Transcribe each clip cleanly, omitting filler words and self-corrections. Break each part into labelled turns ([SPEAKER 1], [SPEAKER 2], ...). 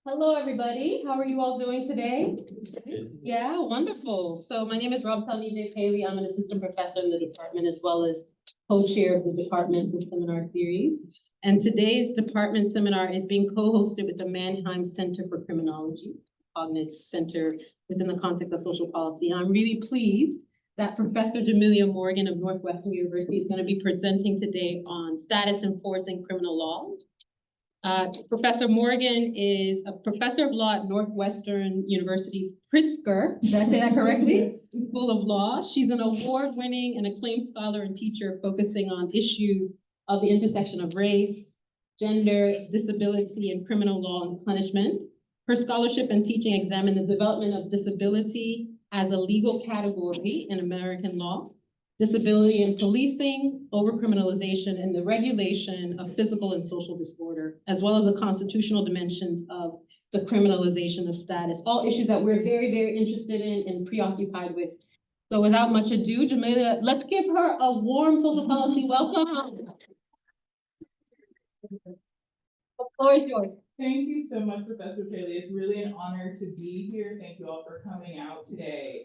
[SPEAKER 1] Hello, everybody. How are you all doing today? Yeah, wonderful. So my name is Robtel Pailey. I'm an assistant professor in the department as well as co-chair of the department of seminar series. And today's department seminar is being co-hosted with the Mannheim Center for Criminology, Cognitive Center within the context of social policy. And I'm really pleased that Professor Jamelia Morgan of Northwestern University is going to be presenting today on status enforcing criminal law. Professor Morgan is a professor of law at Northwestern University's Pritzker, did I say that correctly? School of Law. She's an award-winning and acclaimed scholar and teacher focusing on issues of the intersection of race, gender, disability, and criminal law and punishment. Her scholarship and teaching examine the development of disability as a legal category in American law, disability in policing, overcriminalization, and the regulation of physical and social disorder, as well as the constitutional dimensions of the criminalization of status, all issues that we're very, very interested in and preoccupied with. So without much ado, Jamelia, let's give her a warm social policy welcome. The floor is yours.
[SPEAKER 2] Thank you so much, Professor Pailey. It's really an honor to be here. Thank you all for coming out today.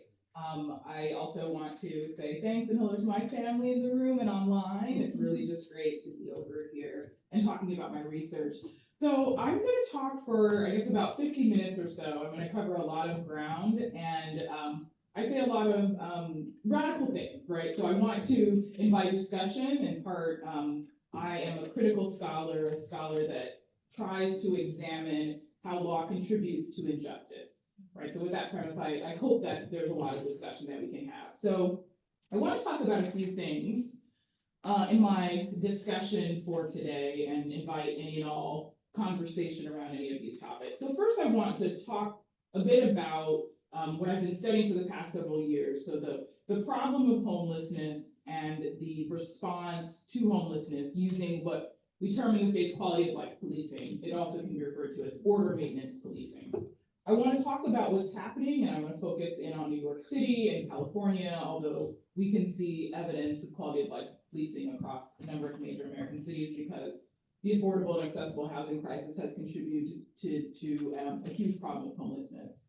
[SPEAKER 2] I also want to say thanks and hello to my family in the room and online. It's really just great to be over here and talking about my research. So I'm going to talk for, I guess, about 50 minutes or so. I'm going to cover a lot of ground, and I say a lot of radical things, right? So I want to invite discussion. In part, I am a critical scholar, a scholar that tries to examine how law contributes to injustice. Right, so with that premise, I hope that there's a lot of discussion that we can have. So I want to talk about a few things in my discussion for today and invite any and all conversation around any of these topics. So first I want to talk a bit about what I've been studying for the past several years. So the problem of homelessness and the response to homelessness using what we term in the States quality of life policing. It also can be referred to as order maintenance policing. I want to talk about what's happening, and I want to focus in on New York City and California, although we can see evidence of quality of life policing across a number of major American cities because the affordable and accessible housing crisis has contributed to a huge problem of homelessness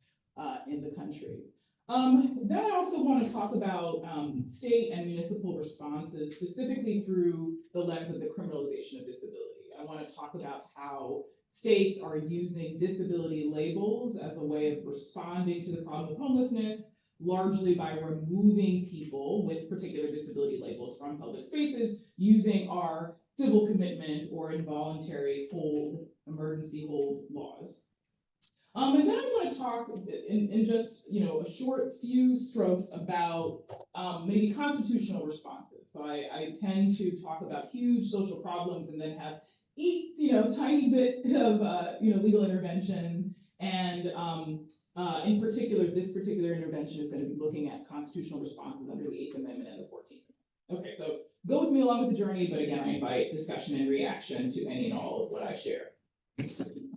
[SPEAKER 2] in the country. Then I also want to talk about state and municipal responses, specifically through the lens of the criminalization of disability. I want to talk about how states are using disability labels as a way of responding to the problem of homelessness, largely by removing people with particular disability labels from public spaces using our civil commitment or involuntary hold, emergency hold laws. And then I want to talk in just a short few strokes about maybe constitutional responses. So I tend to talk about huge social problems and then have each tiny bit of legal intervention, and in particular, this particular intervention is going to be looking at constitutional responses under the 8th Amendment and the 14th Amendment. Okay, so go with me along with the journey, but again, I invite discussion and reaction to any and all of what I share.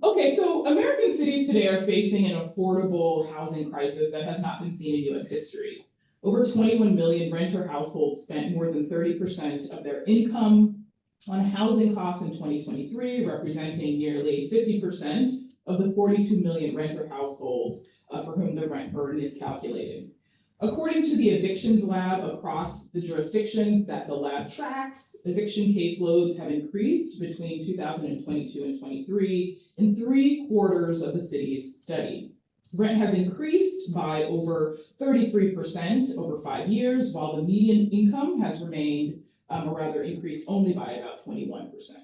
[SPEAKER 2] Okay, so American cities today are facing an affordable housing crisis that has not been seen in U.S. history. Over 21 million renter households spent more than 30% of their income on housing costs in 2023, representing nearly 50% of the 42 million renter households for whom the rent burden is calculated. According to the evictions lab across the jurisdictions that the lab tracks, eviction caseloads have increased between 2022 and 23 in 3/4 of the cities studied. Rent has increased by over 33% over 5 years, while the median income has remained, or rather increased only by about 21%.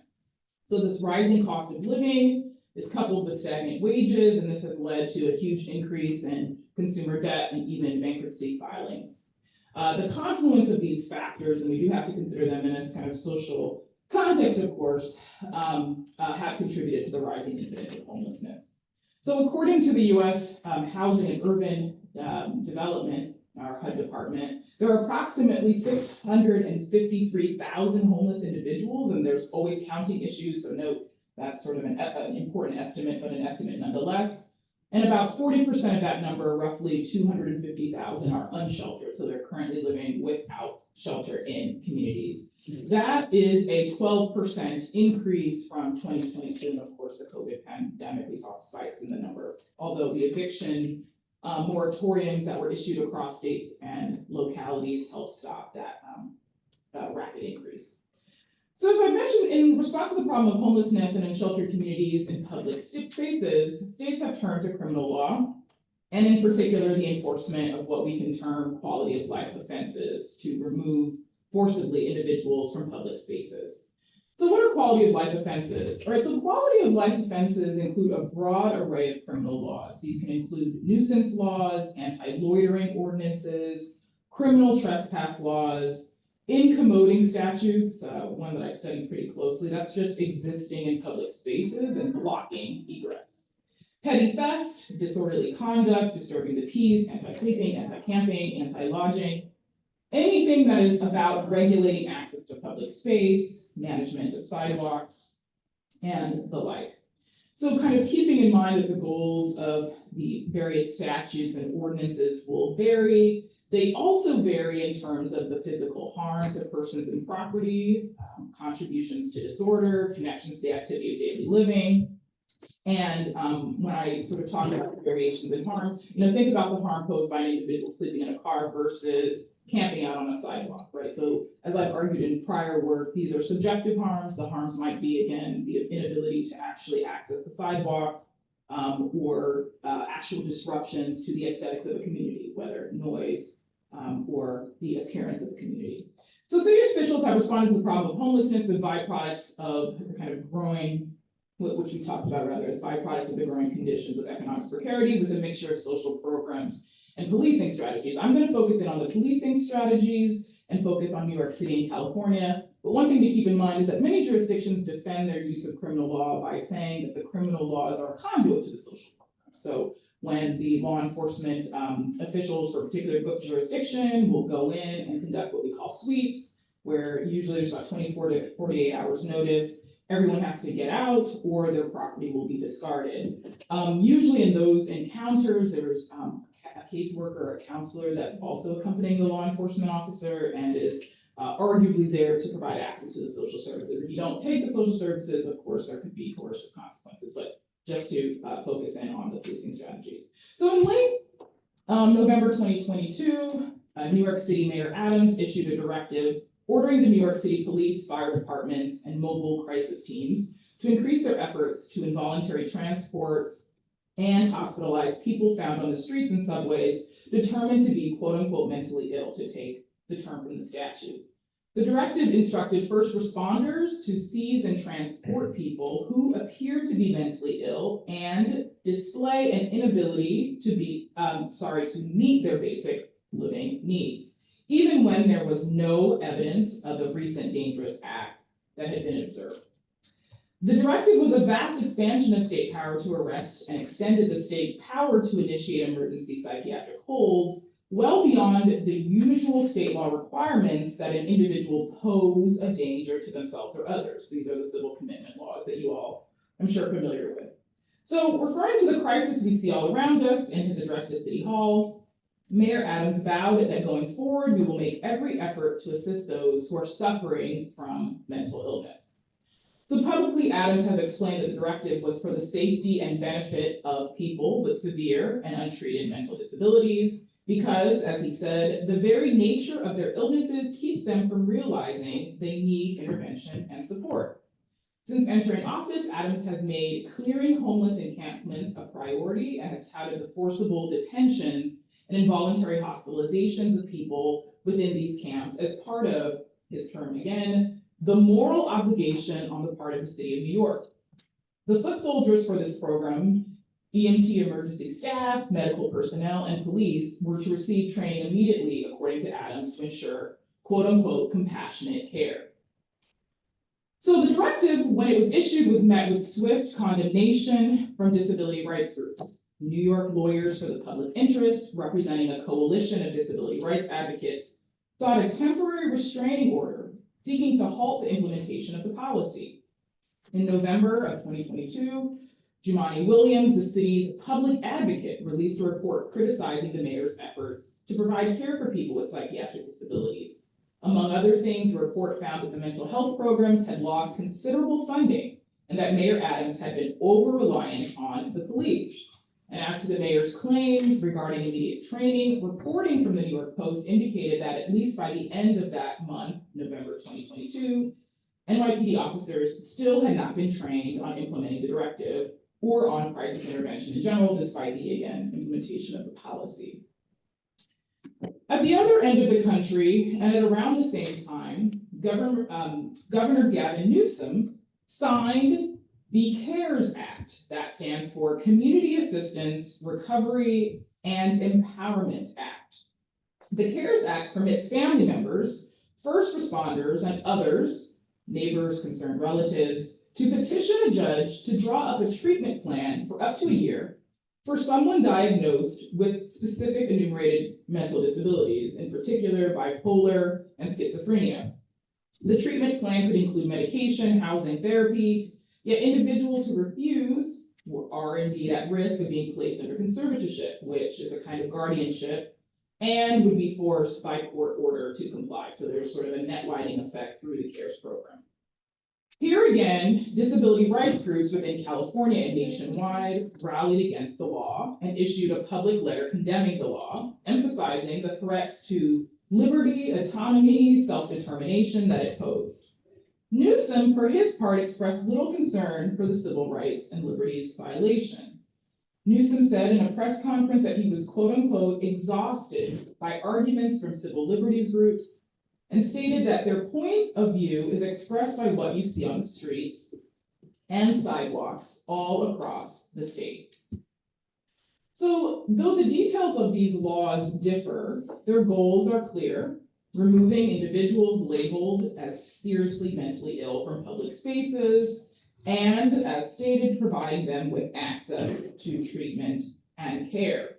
[SPEAKER 2] So this rising cost of living is coupled with stagnant wages, and this has led to a huge increase in consumer debt and even bankruptcy filings. The confluence of these factors, and we do have to consider them in this kind of social context, of course, have contributed to the rising incidence of homelessness. So according to the U.S. Housing and Urban Development, our HUD department, there are approximately 653,000 homeless individuals, and there's always counting issues, so note that's sort of an important estimate, but an estimate nonetheless. And about 40% of that number, roughly 250,000, are unsheltered. So they're currently living without shelter in communities. That is a 12% increase from 2022. And of course, the COVID pandemic, we saw spikes in the number, although the eviction moratoriums that were issued across states and localities helped stop that rapid increase. So as I mentioned, in response to the problem of homelessness and unsheltered communities in public spaces, states have turned to criminal law, and in particular, the enforcement of what we can term quality of life offenses to remove forcibly individuals from public spaces. So what are quality of life offenses? All right, so quality of life offenses include a broad array of criminal laws. These can include nuisance laws, anti-loitering ordinances, criminal trespass laws, incommoding statutes, one that I studied pretty closely, that's just existing in public spaces and blocking egress. Petty theft, disorderly conduct, disturbing the peace, anti-sleeping, anti-camping, anti-lodging, anything that is about regulating access to public space, management of sidewalks, and the like. So kind of keeping in mind that the goals of the various statutes and ordinances will vary, they also vary in terms of the physical harm to persons and property, contributions to disorder, connections to the activity of daily living. And when I sort of talk about variations in harm, think about the harm posed by an individual sleeping in a car versus camping out on a sidewalk, right? So as I've argued in prior work, these are subjective harms. The harms might be, again, the inability to actually access the sidewalk, or actual disruptions to the aesthetics of a community, whether noise or the appearance of the community. So city officials have responded to the problem of homelessness with byproducts of the kind of growing, which we talked about rather as byproducts of the growing conditions of economic precarity, with a mixture of social programs and policing strategies. I'm going to focus in on the policing strategies and focus on New York City and California. But one thing to keep in mind is that many jurisdictions defend their use of criminal law by saying that the criminal laws are a conduit to the social program. So when the law enforcement officials for a particular jurisdiction will go in and conduct what we call sweeps, where usually there's about 24 to 48 hours notice, everyone has to get out or their property will be discarded. Usually in those encounters, there's a caseworker or a counselor that's also accompanying the law enforcement officer and is arguably there to provide access to the social services. If you don't take the social services, of course, there could be coercive consequences, but just to focus in on the policing strategies. So in late November 2022, New York City Mayor Adams issued a directive ordering the New York City police, fire departments, and mobile crisis teams to increase their efforts to involuntary transport and hospitalize people found on the streets and subways determined to be quote unquote mentally ill, to take the term from the statute. The directive instructed first responders to seize and transport people who appear to be mentally ill and display an inability to meet their basic living needs, even when there was no evidence of a recent dangerous act that had been observed. The directive was a vast expansion of state power to arrest and extended the state's power to initiate emergency psychiatric holds well beyond the usual state law requirements that an individual pose a danger to themselves or others. These are the civil commitment laws that you all, I'm sure, are familiar with. So referring to the crisis we see all around us in his address to City Hall, Mayor Adams vowed that going forward, we will make every effort to assist those who are suffering from mental illness. So publicly, Adams has explained that the directive was for the safety and benefit of people with severe and untreated mental disabilities, because, as he said, the very nature of their illnesses keeps them from realizing they need intervention and support. Since entering office, Adams has made clearing homeless encampments a priority and has touted the forcible detentions and involuntary hospitalizations of people within these camps as part of, his term again, the moral obligation on the part of the city of New York. The foot soldiers for this program, EMT emergency staff, medical personnel, and police, were to receive training immediately, according to Adams, to ensure quote unquote compassionate care. So the directive, when it was issued, was met with swift condemnation from disability rights groups. New York lawyers for the public interest, representing a coalition of disability rights advocates, sought a temporary restraining order seeking to halt the implementation of the policy. In November of 2022, Jumaane Williams, the city's public advocate, released a report criticizing the mayor's efforts to provide care for people with psychiatric disabilities. Among other things, the report found that the mental health programs had lost considerable funding and that Mayor Adams had been over-reliant on the police. And as to the mayor's claims regarding immediate training, reporting from the New York Post indicated that at least by the end of that month, November 2022, NYPD officers still had not been trained on implementing the directive or on crisis intervention in general, despite the, again, implementation of the policy. At the other end of the country, and at around the same time, Governor Gavin Newsom signed the CARES Act. That stands for Community Assistance, Recovery, and Empowerment Act. The CARES Act permits family members, first responders, and others, neighbors, concerned relatives, to petition a judge to draw up a treatment plan for up to a year for someone diagnosed with specific enumerated mental disabilities, in particular bipolar and schizophrenia. The treatment plan could include medication, housing, therapy, yet individuals who refuse are indeed at risk of being placed under conservatorship, which is a kind of guardianship, and would be forced by court order to comply. So there's sort of a net lighting effect through the CARES program. Here again, disability rights groups within California and nationwide rallied against the law and issued a public letter condemning the law, emphasizing the threats to liberty, autonomy, self-determination that it posed. Newsom, for his part, expressed little concern for the civil rights and liberties violation. Newsom said in a press conference that he was, quote unquote, exhausted by arguments from civil liberties groups, and stated that their point of view is expressed by what you see on the streets and sidewalks all across the state. So, though the details of these laws differ, their goals are clear: removing individuals labeled as seriously mentally ill from public spaces, and, as stated, providing them with access to treatment and care.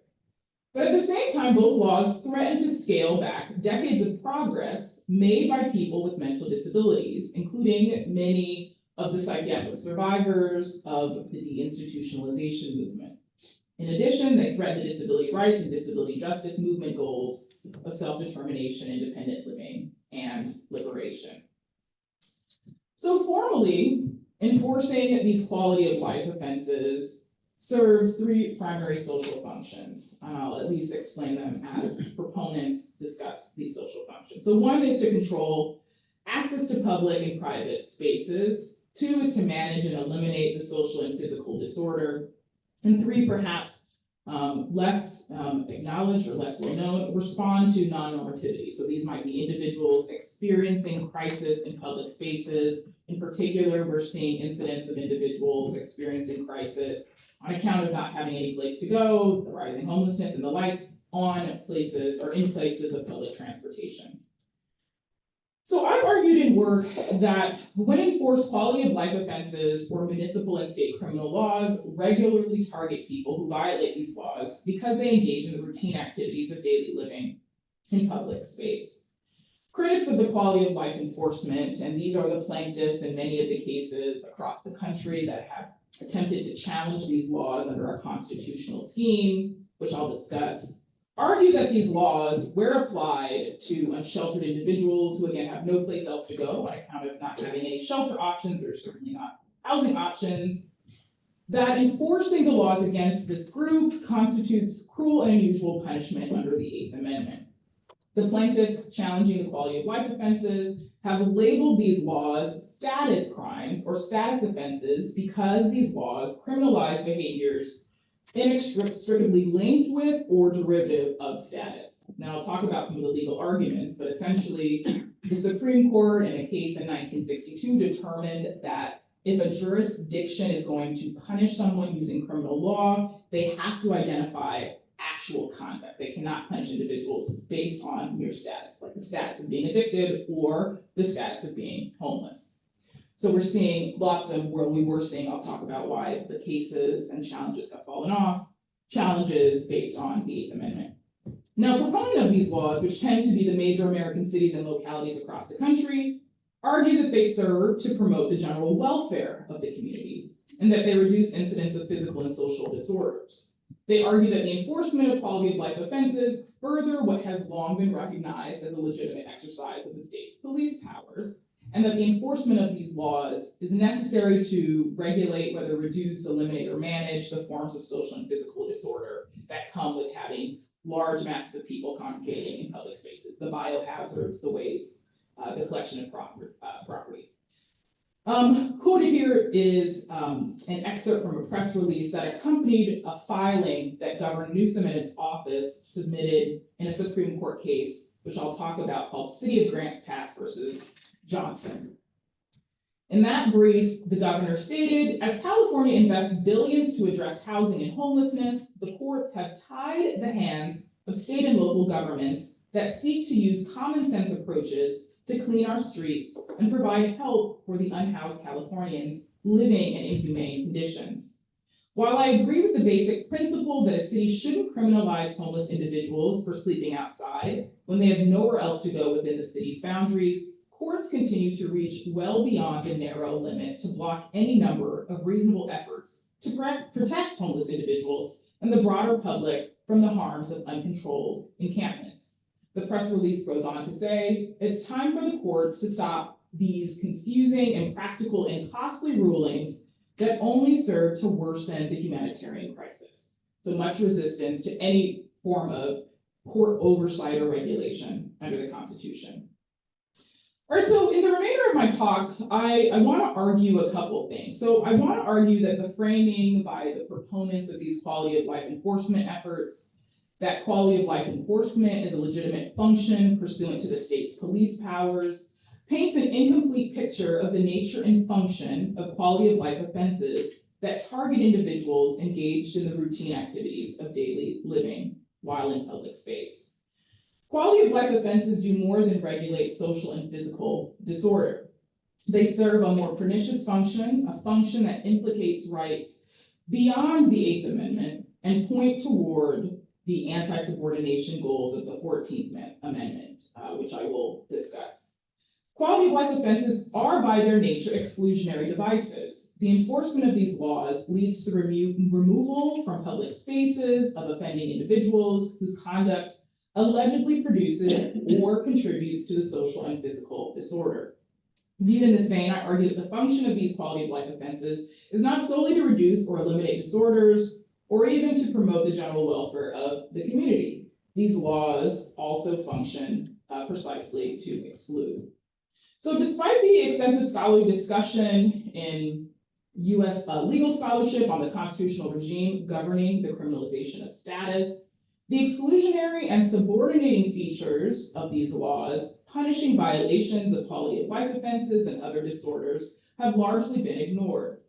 [SPEAKER 2] But at the same time, both laws threaten to scale back decades of progress made by people with mental disabilities, including many of the psychiatric survivors of the deinstitutionalization movement. In addition, they threaten the disability rights and disability justice movement goals of self-determination, independent living, and liberation. So formally, enforcing these quality of life offenses serves three primary social functions, and I'll at least explain them as proponents discuss these social functions. So one is to control access to public and private spaces. Two is to manage and eliminate the social and physical disorder. And three, perhaps less acknowledged or less well known, respond to non-normativity. So these might be individuals experiencing crisis in public spaces. In particular, we're seeing incidents of individuals experiencing crisis on account of not having any place to go, the rising homelessness and the like, on places or in places of public transportation. So I've argued in work that when enforced quality of life offenses or municipal and state criminal laws regularly target people who violate these laws because they engage in the routine activities of daily living in public space. Critics of the quality of life enforcement, and these are the plaintiffs in many of the cases across the country that have attempted to challenge these laws under our constitutional scheme, which I'll discuss, argue that these laws, where applied to unsheltered individuals who again have no place else to go on account of not having any shelter options or certainly not housing options, that enforcing the laws against this group constitutes cruel and unusual punishment under the Eighth Amendment. The plaintiffs challenging the quality of life offenses have labeled these laws status crimes or status offenses because these laws criminalize behaviors inextricably linked with or derivative of status. Now I'll talk about some of the legal arguments, but essentially the Supreme Court in a case in 1962 determined that if a jurisdiction is going to punish someone using criminal law, they have to identify actual conduct. They cannot punish individuals based on mere status, like the status of being addicted or the status of being homeless. So we're seeing lots of where we were seeing, I'll talk about why the cases and challenges have fallen off, challenges based on the Eighth Amendment. Now, proponents of these laws, which tend to be the major American cities and localities across the country, argue that they serve to promote the general welfare of the community. and that they reduce incidents of physical and social disorders. They argue that the enforcement of quality of life offenses further what has long been recognized as a legitimate exercise of the state's police powers, and that the enforcement of these laws is necessary to regulate, whether reduce, eliminate, or manage the forms of social and physical disorder that come with having large masses of people congregating in public spaces, the biohazards, the ways, the collection of property. Quoted here is an excerpt from a press release that accompanied a filing that Governor Newsom and his office submitted in a Supreme Court case, which I'll talk about, called City of Grants Pass versus Johnson. In that brief, the governor stated, as California invests billions to address housing and homelessness, the courts have tied the hands of state and local governments that seek to use common sense approaches to clean our streets and provide help for the unhoused Californians living in inhumane conditions. While I agree with the basic principle that a city shouldn't criminalize homeless individuals for sleeping outside when they have nowhere else to go within the city's boundaries, courts continue to reach well beyond the narrow limit to block any number of reasonable efforts to protect homeless individuals and the broader public from the harms of uncontrolled encampments. The press release goes on to say, it's time for the courts to stop these confusing, impractical, and costly rulings that only serve to worsen the humanitarian crisis. So much resistance to any form of court oversight or regulation under the Constitution. All right, so in the remainder of my talk, I want to argue a couple of things. So I want to argue that the framing by the proponents of these quality of life enforcement efforts, that quality of life enforcement is a legitimate function pursuant to the state's police powers, paints an incomplete picture of the nature and function of quality of life offenses that target individuals engaged in the routine activities of daily living while in public space. Quality of life offenses do more than regulate social and physical disorder. They serve a more pernicious function, a function that implicates rights beyond the Eighth Amendment and point toward the anti-subordination goals of the 14th Amendment, which I will discuss. Quality of life offenses are by their nature exclusionary devices. The enforcement of these laws leads to the removal from public spaces of offending individuals whose conduct allegedly produces or contributes to the social and physical disorder. Viewed in this vein, I argue that the function of these quality of life offenses is not solely to reduce or eliminate disorders, or even to promote the general welfare of the community. These laws also function precisely to exclude. So despite the extensive scholarly discussion in US legal scholarship on the constitutional regime governing the criminalization of status, the exclusionary and subordinating features of these laws, punishing violations of quality of life offenses and other disorders, have largely been ignored.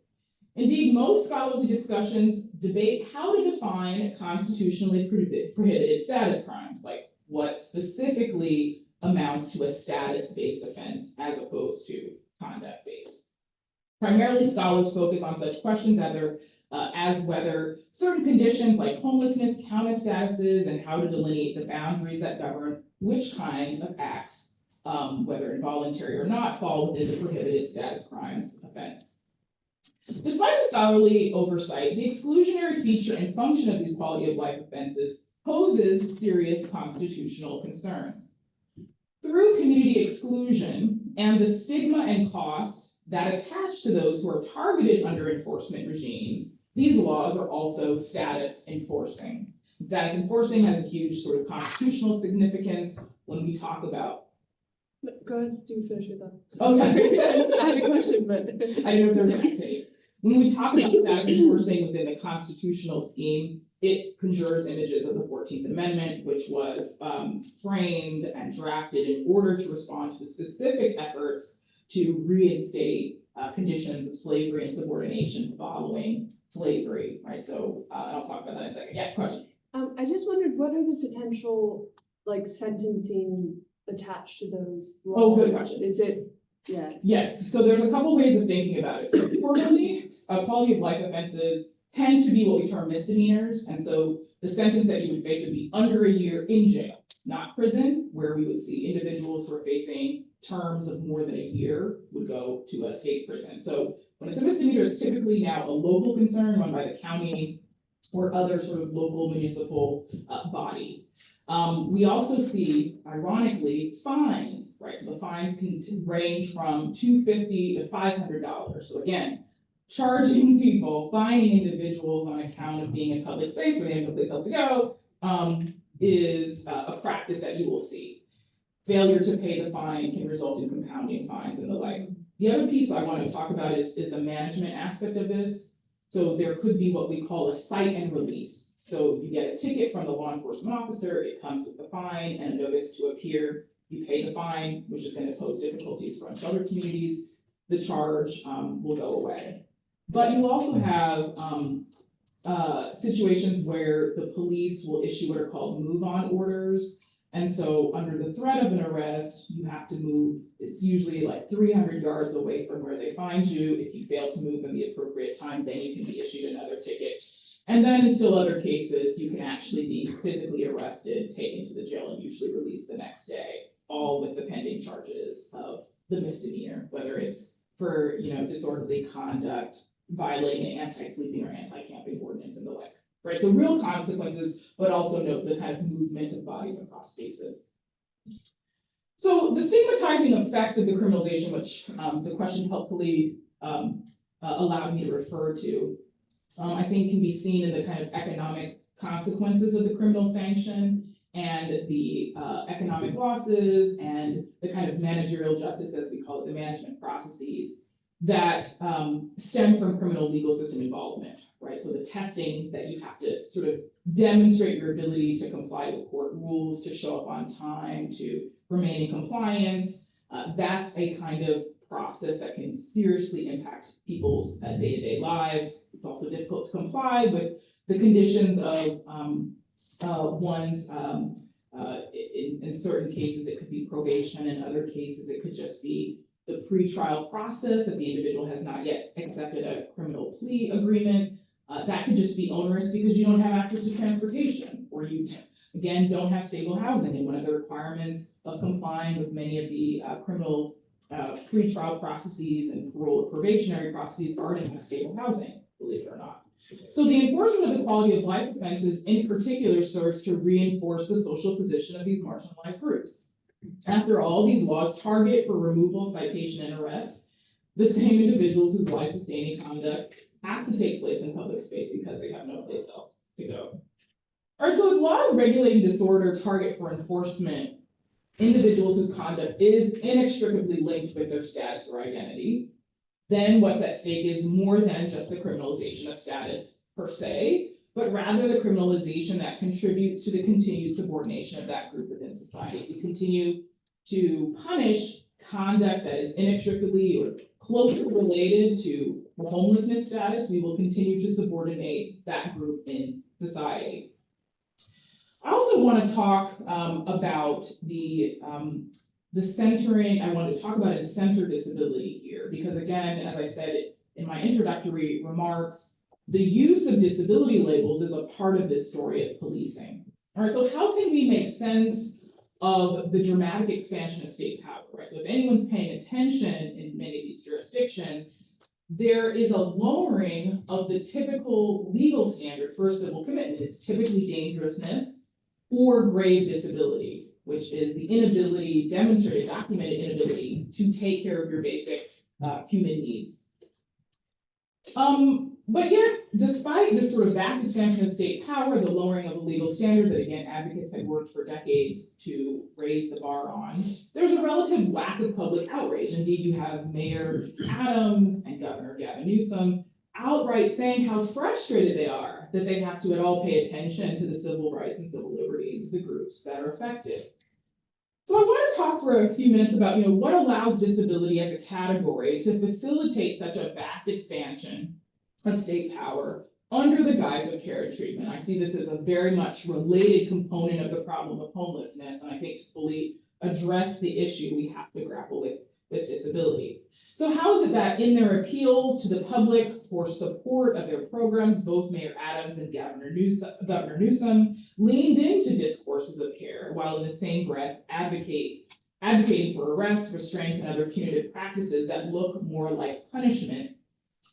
[SPEAKER 2] Indeed, most scholarly discussions debate how to define constitutionally prohibited status crimes, like what specifically amounts to a status-based offense as opposed to conduct-based. Primarily, scholars focus on such questions as whether certain conditions like homelessness count as statuses and how to delineate the boundaries that govern which kind of acts, whether involuntary or not, fall within the prohibited status crimes offense. Despite the scholarly oversight, the exclusionary feature and function of these quality of life offenses poses serious constitutional concerns. Through community exclusion and the stigma and costs that attach to those who are targeted under enforcement regimes, these laws are also status enforcing. Status enforcing has a huge sort of constitutional significance when we talk about.
[SPEAKER 3] Go ahead, you finish your thought.
[SPEAKER 2] Oh, sorry.
[SPEAKER 3] I had a question, but.
[SPEAKER 2] I didn't know if there was an activity. When we talk about status enforcing within the constitutional scheme, it conjures images of the 14th Amendment, which was framed and drafted in order to respond to the specific efforts to reinstate conditions of slavery and subordination following slavery, right? So I'll talk about that in a second. Yeah, question.
[SPEAKER 3] I just wondered, what are the potential sentencing attached to those laws?
[SPEAKER 2] Oh, good question.
[SPEAKER 3] Is it, yeah.
[SPEAKER 2] Yes, so there's a couple ways of thinking about it. So formally, quality of life offenses tend to be what we term misdemeanors. And so the sentence that you would face would be under a year in jail, not prison, where we would see individuals who are facing terms of more than a year would go to a state prison. So When it's a misdemeanor, it's typically now a local concern run by the county or other sort of local municipal body. We also see, ironically, fines, right? So the fines can range from $250 to $500. So again, charging people, fining individuals on account of being in public space where they have no place else to go, is a practice that you will see. Failure to pay the fine can result in compounding fines and the like. The other piece I want to talk about is the management aspect of this. So there could be what we call a cite and release. So you get a ticket from the law enforcement officer, it comes with the fine and a notice to appear. You pay the fine, which is going to pose difficulties for unsheltered communities. The charge will go away. But you also have situations where the police will issue what are called move-on orders. And so under the threat of an arrest, you have to move. It's usually like 300 yards away from where they find you. If you fail to move in the appropriate time, then you can be issued another ticket. And then in still other cases, you can actually be physically arrested, taken to the jail, and usually released the next day, all with the pending charges of the misdemeanor, whether it's for, disorderly conduct, violating an anti-sleeping or anti-camping ordinance and the like. Right, so real consequences, but also note the kind of movement of bodies across spaces. So the stigmatizing effects of the criminalization, which the question helpfully allowed me to refer to, I think can be seen in the kind of economic consequences of the criminal sanction and the economic losses and the kind of managerial justice, as we call it, the management processes that stem from criminal legal system involvement, right? So the testing that you have to sort of demonstrate your ability to comply with court rules, to show up on time, to remain in compliance, that's a kind of process that can seriously impact people's day-to-day lives. It's also difficult to comply with the conditions of one's, in certain cases, it could be probation. In other cases, it could just be the pretrial process that the individual has not yet accepted a criminal plea agreement. That could just be onerous because you don't have access to transportation, or you, again, don't have stable housing. And one of the requirements of complying with many of the criminal pretrial processes and parole or probationary processes are to have stable housing, believe it or not. So the enforcement of the quality of life offenses in particular serves to reinforce the social position of these marginalized groups. After all, these laws target for removal, citation, and arrest the same individuals whose life-sustaining conduct has to take place in public space because they have no place else to go. All right, so if laws regulating disorder target for enforcement individuals whose conduct is inextricably linked with their status or identity, then what's at stake is more than just the criminalization of status per se, but rather the criminalization that contributes to the continued subordination of that group within society. We continue to punish conduct that is inextricably or closely related to homelessness status. We will continue to subordinate that group in society. I also want to talk about the centering. I want to talk about center disability here, because again, as I said in my introductory remarks, the use of disability labels is a part of this story of policing. All right, so how can we make sense of the dramatic expansion of state power, right? So if anyone's paying attention in many of these jurisdictions, there is a lowering of the typical legal standard for a civil commitment. It's typically dangerousness or grave disability, which is the inability, demonstrated, documented inability to take care of your basic human needs. But yet, despite this sort of vast expansion of state power, the lowering of a legal standard that, again, advocates had worked for decades to raise the bar on, there's a relative lack of public outrage. Indeed, you have Mayor Adams and Governor Gavin Newsom outright saying how frustrated they are that they have to at all pay attention to the civil rights and civil liberties of the groups that are affected. So I want to talk for a few minutes about, what allows disability as a category to facilitate such a vast expansion of state power under the guise of care and treatment. I see this as a very much related component of the problem of homelessness, and I think to fully address the issue, we have to grapple with disability. So how is it that in their appeals to the public for support of their programs, both Mayor Adams and Governor Newsom leaned into discourses of care, while in the same breath advocating for arrests, restraints, and other punitive practices that look more like punishment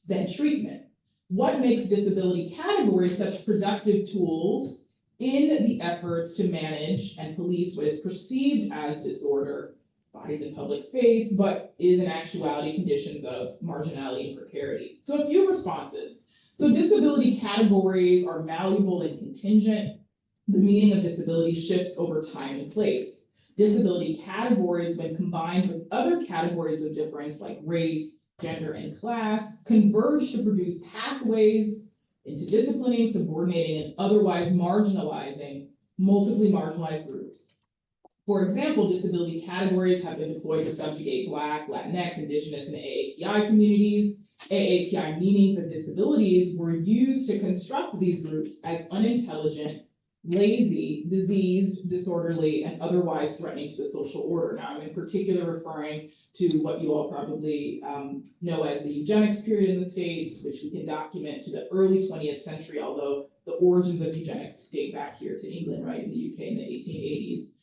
[SPEAKER 2] than treatment. What makes disability categories such productive tools in the efforts to manage and police what is perceived as disorder, bodies in public space, but is in actuality conditions of marginality and precarity? So a few responses. So disability categories are malleable and contingent. The meaning of disability shifts over time and place. Disability categories, when combined with other categories of difference like race, gender, and class, converge to produce pathways into disciplining, subordinating, and otherwise marginalizing multiply marginalized groups. For example, disability categories have been deployed to subjugate Black, Latinx, Indigenous, and AAPI communities. AAPI meanings of disabilities were used to construct these groups as unintelligent, lazy, diseased, disorderly, and otherwise threatening to the social order. Now, I'm in particular referring to what you all probably know as the eugenics period in the States, which we can document to the early 20th century, although the origins of eugenics date back here to England, right, in the UK in the 1880s.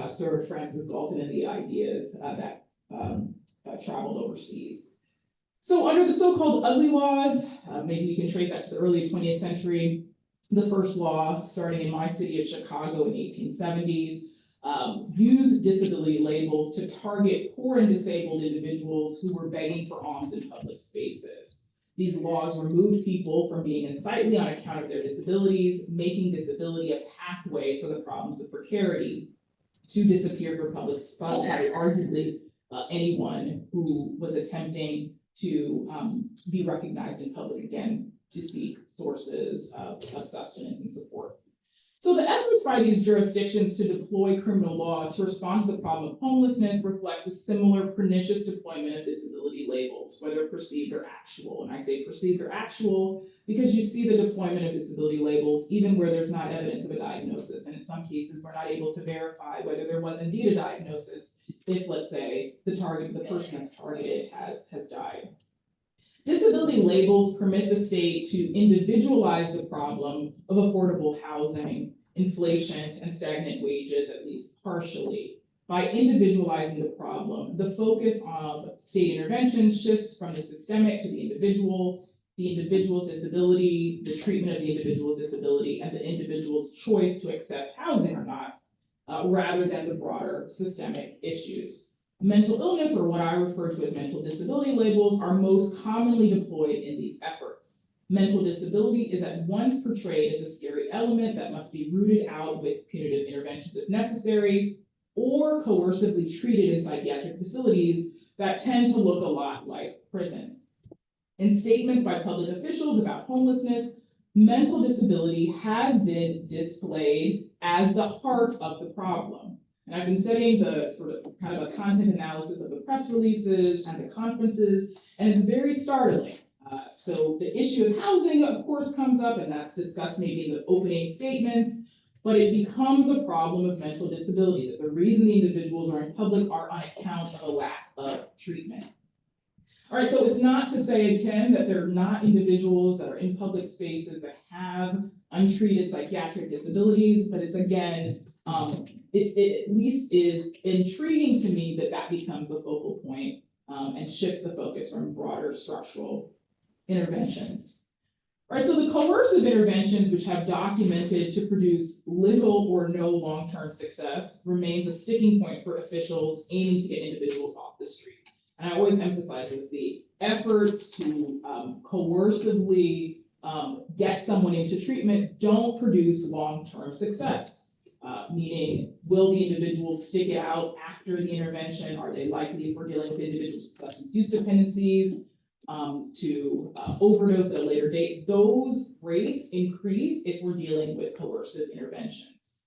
[SPEAKER 2] Sir Francis Galton and the ideas that traveled overseas. So under the so-called ugly laws, maybe we can trace that to the early 20th century. The first law, starting in my city of Chicago in the 1870s, used disability labels to target poor and disabled individuals who were begging for alms in public spaces. These laws removed people from being unsightly on account of their disabilities, making disability a pathway for the problems of precarity to disappear from public spotlight, arguably anyone who was attempting to be recognized in public again to seek sources of sustenance and support. So the efforts by these jurisdictions to deploy criminal law to respond to the problem of homelessness reflects a similar pernicious deployment of disability labels, whether perceived or actual. And I say perceived or actual because you see the deployment of disability labels even where there's not evidence of a diagnosis. And in some cases, we're not able to verify whether there was indeed a diagnosis if, let's say, the person that's targeted has died. Disability labels permit the state to individualize the problem of affordable housing, inflation, and stagnant wages, at least partially. By individualizing the problem, the focus of state intervention shifts from the systemic to the individual's disability, the treatment of the individual's disability, and the individual's choice to accept housing or not, rather than the broader systemic issues. Mental illness, or what I refer to as mental disability labels, are most commonly deployed in these efforts. Mental disability is at once portrayed as a scary element that must be rooted out with punitive interventions if necessary, or coercively treated in psychiatric facilities that tend to look a lot like prisons. In statements by public officials about homelessness, mental disability has been displayed as the heart of the problem. And I've been studying the sort of kind of a content analysis of the press releases and the conferences, and it's very startling. So the issue of housing, of course, comes up, and that's discussed maybe in the opening statements, but it becomes a problem of mental disability, that the reason the individuals are in public are on account of a lack of treatment. All right, so it's not to say, again, that there are not individuals that are in public spaces that have untreated psychiatric disabilities, but it's, again, it at least is intriguing to me that that becomes the focal point and shifts the focus from broader structural interventions. All right, so the coercive interventions, which have documented to produce little or no long-term success, remains a sticking point for officials aiming to get individuals off the street. And I always emphasize this, the efforts to coercively get someone into treatment don't produce long-term success. Meaning, will the individual stick it out after the intervention? Are they likely, if we're dealing with individuals with substance use dependencies, to overdose at a later date? Those rates increase if we're dealing with coercive interventions.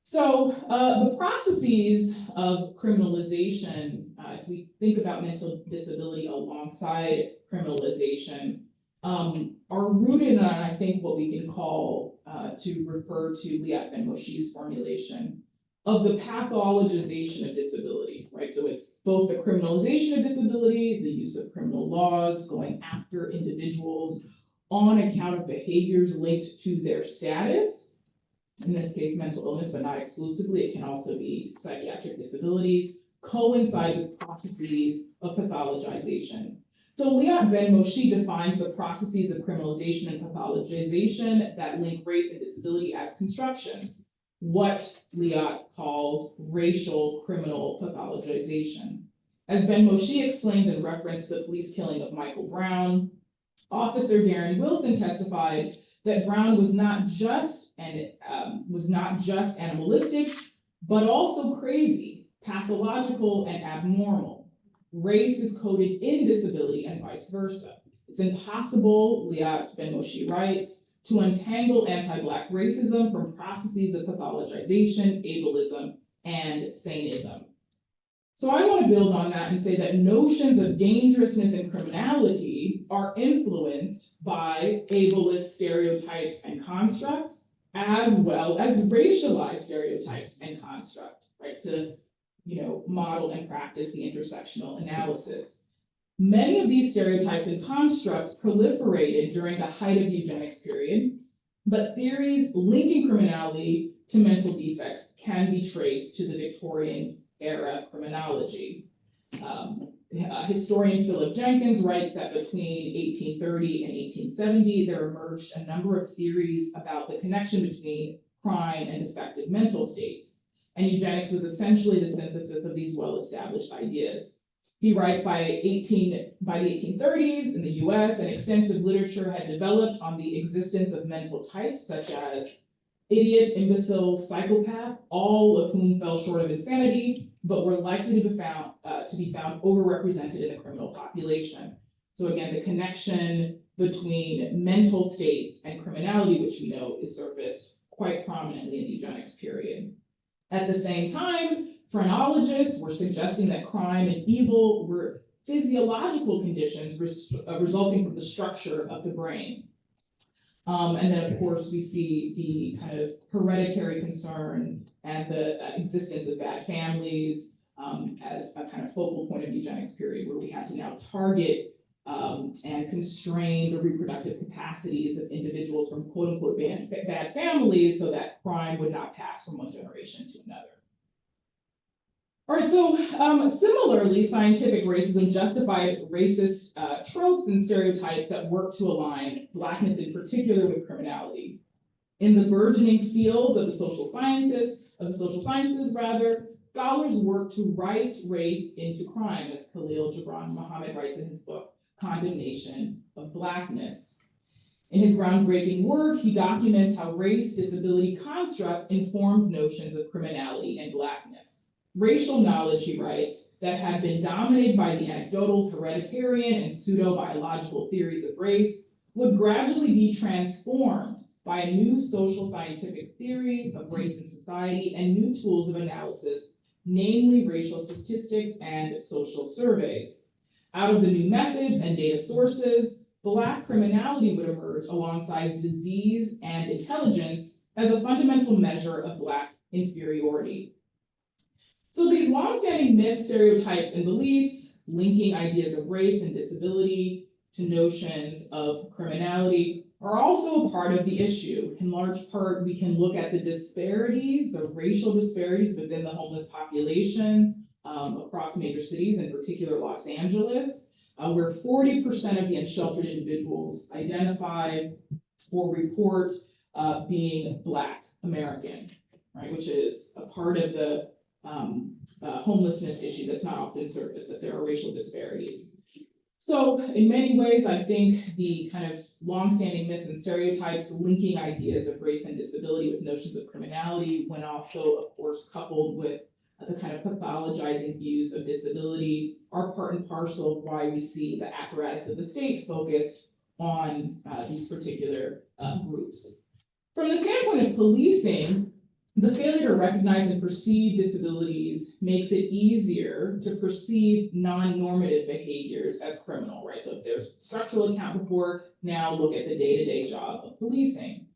[SPEAKER 2] So the processes of criminalization, if we think about mental disability alongside criminalization, are rooted in, I think, what we can call, to refer to Liat Ben-Moshe's formulation of the pathologization of disability, right? So it's both the criminalization of disability, the use of criminal laws, going after individuals on account of behaviors linked to their status, in this case, mental illness, but not exclusively. It can also be psychiatric disabilities, coincide with processes of pathologization. So Liat Ben Moshe defines the processes of criminalization and pathologization that link race and disability as constructions, what Liat calls racial criminal pathologization. As Ben Moshe explains in reference to the police killing of Michael Brown, Officer Darren Wilson testified that Brown was not just animalistic, but also crazy, pathological, and abnormal. Race is coded in disability and vice versa. It's impossible, Liat Ben Moshe writes, to untangle anti-Black racism from processes of pathologization, ableism, and saneism. So I want to build on that and say that notions of dangerousness and criminality are influenced by ableist stereotypes and constructs, as well as racialized stereotypes and construct, right? To, model and practice the intersectional analysis. Many of these stereotypes and constructs proliferated during the height of the eugenics period, but theories linking criminality to mental defects can be traced to the Victorian era criminology. Historian Philip Jenkins writes that between 1830 and 1870, there emerged a number of theories about the connection between crime and defective mental states. And eugenics was essentially the synthesis of these well-established ideas. He writes by the 1830s in the US, an extensive literature had developed on the existence of mental types such as idiot, imbecile, psychopath, all of whom fell short of insanity, but were likely to be found overrepresented in the criminal population. So again, the connection between mental states and criminality, which we know is surfaced quite prominently in the eugenics period. At the same time, phrenologists were suggesting that crime and evil were physiological conditions resulting from the structure of the brain. And then, of course, we see the kind of hereditary concern and the existence of bad families as a kind of focal point of the eugenics period, where we had to now target and constrain the reproductive capacities of individuals from quote unquote bad families so that crime would not pass from one generation to another. All right, so similarly, scientific racism justified racist tropes and stereotypes that work to align Blackness in particular with criminality. In the burgeoning field of the social sciences, scholars work to write race into crime, as Khalil Gibran Muhammad writes in his book, Condemnation of Blackness. In his groundbreaking work, he documents how race disability constructs informed notions of criminality and Blackness. Racial knowledge, he writes, that had been dominated by the anecdotal, hereditarian, and pseudo-biological theories of race would gradually be transformed by a new social scientific theory of race and society and new tools of analysis, namely racial statistics and social surveys. Out of the new methods and data sources, Black criminality would emerge alongside disease and intelligence as a fundamental measure of Black inferiority. So these longstanding myths, stereotypes, and beliefs, linking ideas of race and disability to notions of criminality, are also a part of the issue. In large part, we can look at the disparities, the racial disparities within the homeless population across major cities, in particular Los Angeles, where 40% of the unsheltered individuals identify or report being Black American, right, which is a part of the homelessness issue that's not often surfaced, that there are racial disparities. So in many ways, I think the kind of longstanding myths and stereotypes linking ideas of race and disability with notions of criminality, when also, of course, coupled with the kind of pathologizing views of disability, are part and parcel of why we see the apparatus of the state focused on these particular groups. From the standpoint of policing, the failure to recognize and perceive disabilities makes it easier to perceive non-normative behaviors as criminal, right? So if there's structural account before, now look at the day-to-day job of policing.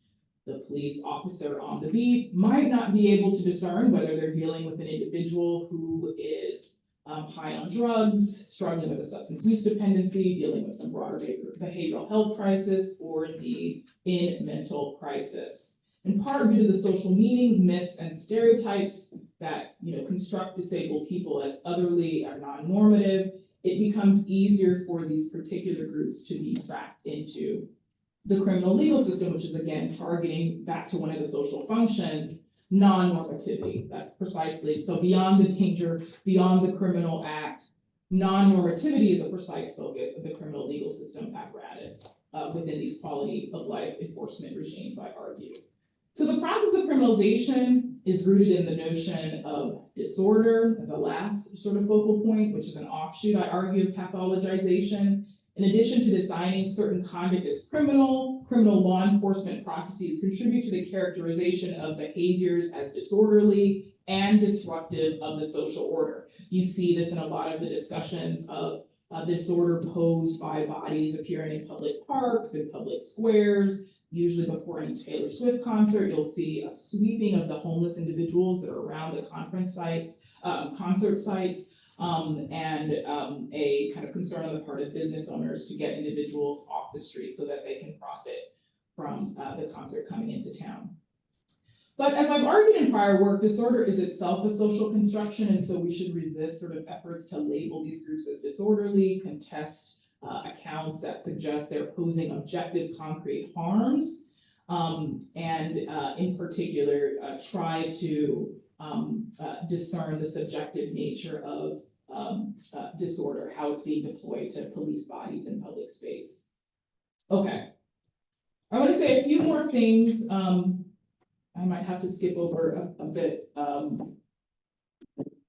[SPEAKER 2] The police officer on the beat might not be able to discern whether they're dealing with an individual who is high on drugs, struggling with a substance use dependency, dealing with some broader behavioral health crisis, or indeed in mental crisis. In part due to the social meanings, myths, and stereotypes that construct disabled people as otherly or non-normative, it becomes easier for these particular groups to be tracked into the criminal legal system, which is again targeting back to one of the social functions, non-normativity. That's precisely, so beyond the danger, beyond the criminal act, non-normativity is a precise focus of the criminal legal system apparatus within these quality of life enforcement regimes, I argue. So the process of criminalization is rooted in the notion of disorder as a last sort of focal point, which is an offshoot, I argue, of pathologization. In addition to designing certain conduct as criminal law enforcement processes contribute to the characterization of behaviors as disorderly and disruptive of the social order. You see this in a lot of the discussions of disorder posed by bodies appearing in public parks and public squares. Usually before any Taylor Swift concert, you'll see a sweeping of the homeless individuals that are around the conference sites, concert sites, and a kind of concern on the part of business owners to get individuals off the street so that they can profit from the concert coming into town. But as I've argued in prior work, disorder is itself a social construction, and so we should resist sort of efforts to label these groups as disorderly, contest accounts that suggest they're posing objective concrete harms, and in particular, try to discern the subjective nature of disorder, how it's being deployed to police bodies in public space. Okay, I want to say a few more things. I might have to skip over a bit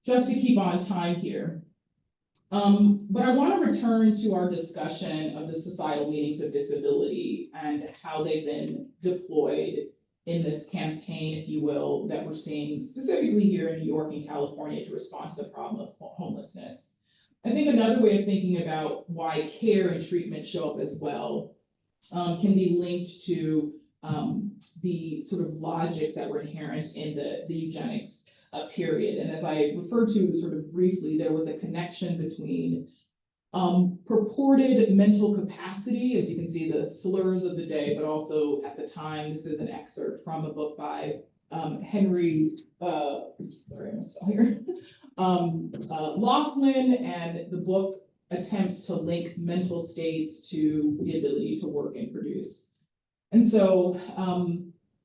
[SPEAKER 2] just to keep on time here. But I want to return to our discussion of the societal meanings of disability and how they've been deployed in this campaign, if you will, that we're seeing specifically here in New York and California to respond to the problem of homelessness. I think another way of thinking about why care and treatment show up as well can be linked to the sort of logics that were inherent in the eugenics period. And as I referred to sort of briefly, there was a connection between purported mental capacity, as you can see the slurs of the day, but also at the time, this is an excerpt from a book by Henry, sorry, I'm spell here, Laughlin, and the book attempts to link mental states to the ability to work and produce. And so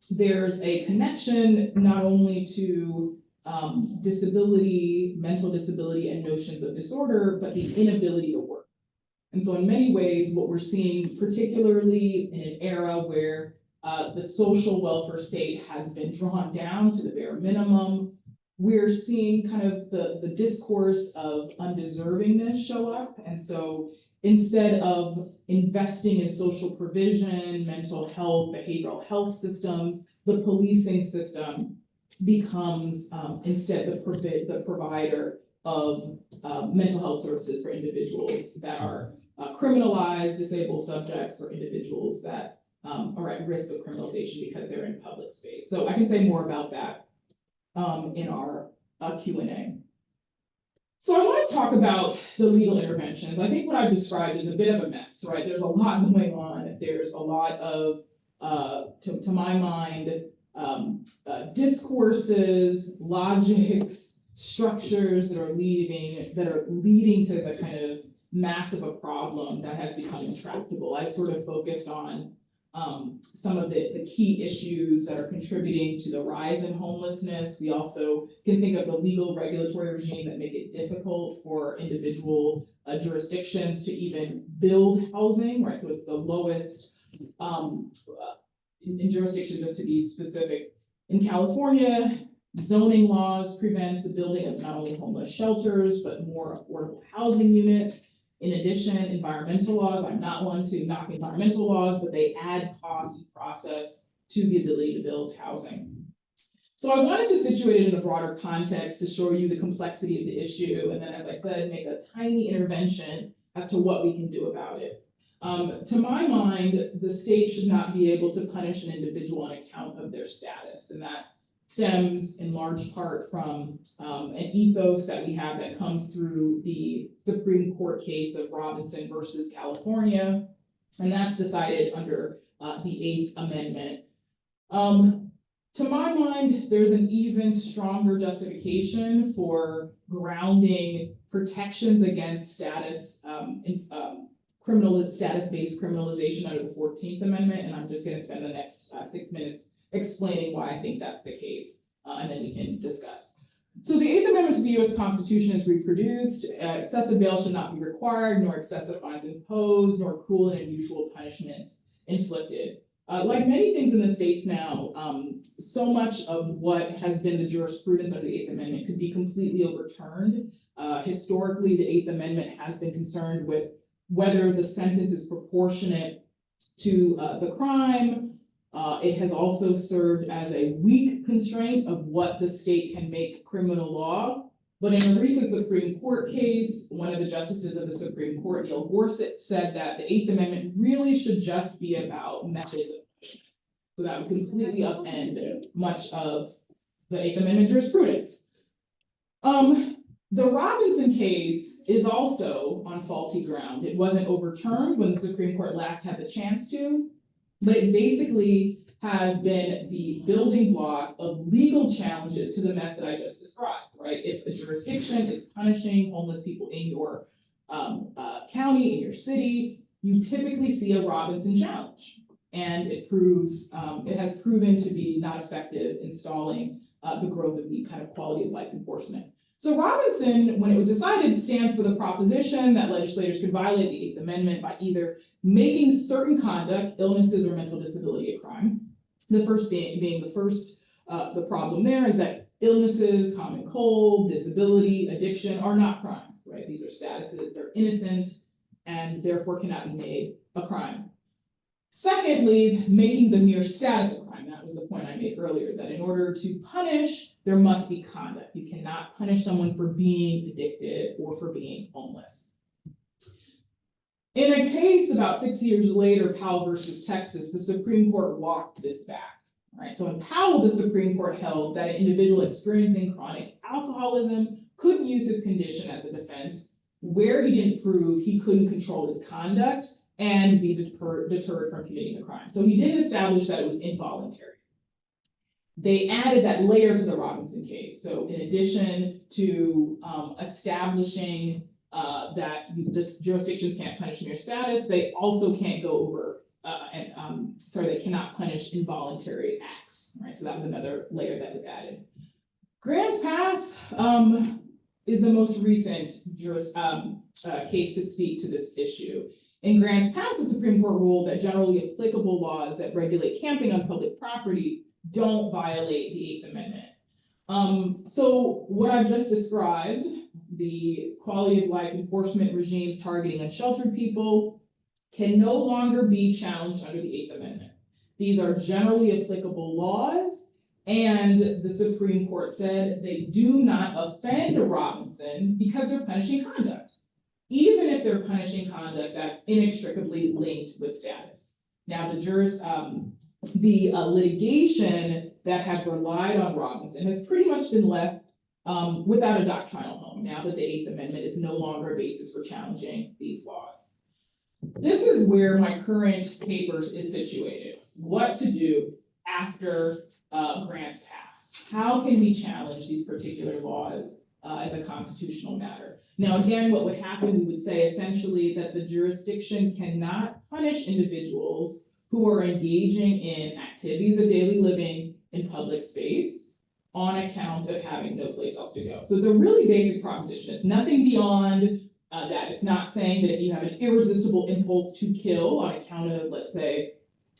[SPEAKER 2] there's a connection not only to disability, mental disability, and notions of disorder, but the inability to work. And so in many ways, what we're seeing, particularly in an era where the social welfare state has been drawn down to the bare minimum, we're seeing kind of the discourse of undeservingness show up. And so instead of investing in social provision, mental health, behavioral health systems, the policing system becomes instead the provider of mental health services for individuals that are criminalized, disabled subjects, or individuals that are at risk of criminalization because they're in public space. So I can say more about that in our Q&A. So I want to talk about the legal interventions. I think what I've described is a bit of a mess, right? There's a lot going on. There's a lot of, to my mind, discourses, logics, structures that are leading to the kind of mass of a problem that has become intractable. I've sort of focused on some of the key issues that are contributing to the rise in homelessness. We also can think of the legal regulatory regime that make it difficult for individual jurisdictions to even build housing, right? So it's the lowest in jurisdiction, just to be specific. In California, zoning laws prevent the building of not only homeless shelters, but more affordable housing units. In addition, environmental laws, I'm not one to knock environmental laws, but they add cost and process to the ability to build housing. So I wanted to situate it in a broader context to show you the complexity of the issue, and then, as I said, make a tiny intervention as to what we can do about it. To my mind, the state should not be able to punish an individual on account of their status, and that stems in large part from an ethos that we have that comes through the Supreme Court case of Robinson versus California, and that's decided under the 8th Amendment. To my mind, there's an even stronger justification for grounding protections against status-based criminalization under the 14th Amendment, and I'm just going to spend the next 6 minutes explaining why I think that's the case, and then we can discuss. So the 8th Amendment to the U.S. Constitution is reproduced. Excessive bail should not be required, nor excessive fines imposed, nor cruel and unusual punishments inflicted. Like many things in the states now, so much of what has been the jurisprudence under the 8th Amendment could be completely overturned. Historically, the 8th Amendment has been concerned with whether the sentence is proportionate to the crime. It has also served as a weak constraint of what the state can make criminal law. But in a recent Supreme Court case, one of the justices of the Supreme Court, Neil Gorsuch, said that the 8th Amendment really should just be about methods of punishment. So that would completely upend much of the 8th Amendment jurisprudence. The Robinson case is also on faulty ground. It wasn't overturned when the Supreme Court last had the chance to, but it basically has been the building block of legal challenges to the mess that I just described, right? If a jurisdiction is punishing homeless people in your county, in your city, you typically see a Robinson challenge. And it has proven to be not effective in stalling the growth of the kind of quality of life enforcement. So Robinson, when it was decided, stands for the proposition that legislators can violate the 8th Amendment by either making certain conduct, illnesses, or mental disability a crime. The first being the problem there is that illnesses, common cold, disability, addiction are not crimes, right? These are statuses, they're innocent, and therefore cannot be made a crime. Secondly, making the mere status a crime. That was the point I made earlier, that in order to punish, there must be conduct. You cannot punish someone for being addicted or for being homeless. In a case about 6 years later, Powell versus Texas, the Supreme Court walked this back. Right? So in Powell, the Supreme Court held that an individual experiencing chronic alcoholism couldn't use his condition as a defense where he didn't prove he couldn't control his conduct and be deterred from committing the crime. So he didn't establish that it was involuntary. They added that layer to the Robinson case. So in addition to establishing that this jurisdictions can't punish mere status, they also can't go over they cannot punish involuntary acts. Right, so that was another layer that was added. Grants Pass is the most recent case to speak to this issue. In Grants Pass, the Supreme Court ruled that generally applicable laws that regulate camping on public property don't violate the 8th Amendment. So what I've just described, the quality of life enforcement regimes targeting unsheltered people, can no longer be challenged under the 8th Amendment. These are generally applicable laws, and the Supreme Court said they do not offend Robinson because they're punishing conduct, even if they're punishing conduct that's inextricably linked with status. Now, the litigation that had relied on Robinson has pretty much been left without a doctrinal home now that the 8th Amendment is no longer a basis for challenging these laws. This is where my current paper is situated. What to do after Grants Pass? How can we challenge these particular laws as a constitutional matter? Now, again, what would happen, we would say essentially that the jurisdiction cannot punish individuals who are engaging in activities of daily living in public space on account of having no place else to go. So it's a really basic proposition. It's nothing beyond that. It's not saying that if you have an irresistible impulse to kill on account of, let's say,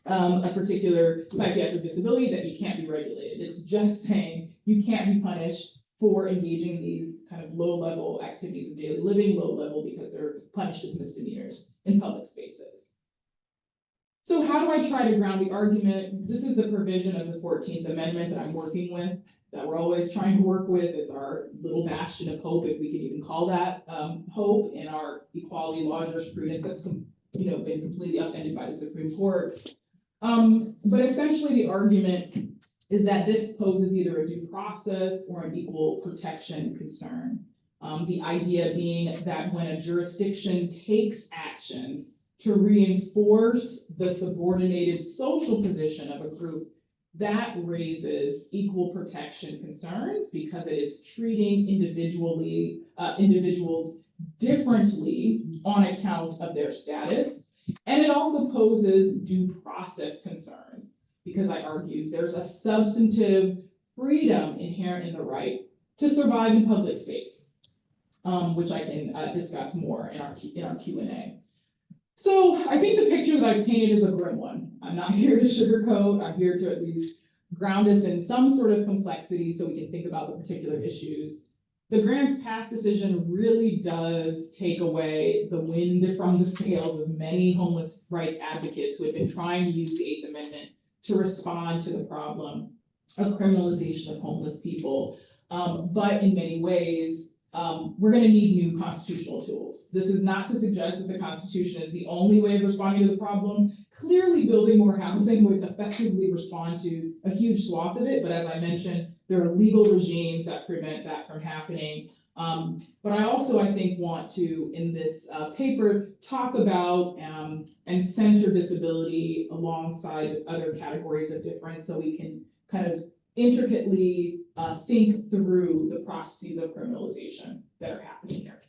[SPEAKER 2] a particular psychiatric disability, that you can't be regulated. It's just saying you can't be punished for engaging in these kind of low-level activities of daily living, low-level because they're punished as misdemeanors in public spaces. So how do I try to ground the argument? This is the provision of the 14th Amendment that I'm working with, that we're always trying to work with. It's our little bastion of hope, if we can even call that hope, in our equality law jurisprudence that's been completely upended by the Supreme Court. But essentially the argument is that this poses either a due process or an equal protection concern. The idea being that when a jurisdiction takes actions to reinforce the subordinated social position of a group, that raises equal protection concerns because it is treating individuals differently on account of their status. And it also poses due process concerns because I argue there's a substantive freedom inherent in the right to survive in public space, which I can discuss more in our Q&A. So I think the picture that I've painted is a grim one. I'm not here to sugarcoat. I'm here to at least ground us in some sort of complexity so we can think about the particular issues. The Grants Pass decision really does take away the wind from the sails of many homeless rights advocates who have been trying to use the Eighth Amendment to respond to the problem of criminalization of homeless people. But in many ways, we're going to need new constitutional tools. This is not to suggest that the Constitution is the only way of responding to the problem. Clearly, building more housing would effectively respond to a huge swath of it, but as I mentioned, there are legal regimes that prevent that from happening. But I also, I think, want to, in this paper, talk about and center disability alongside with other categories of difference so we can kind of intricately think through the processes of criminalization that are happening here.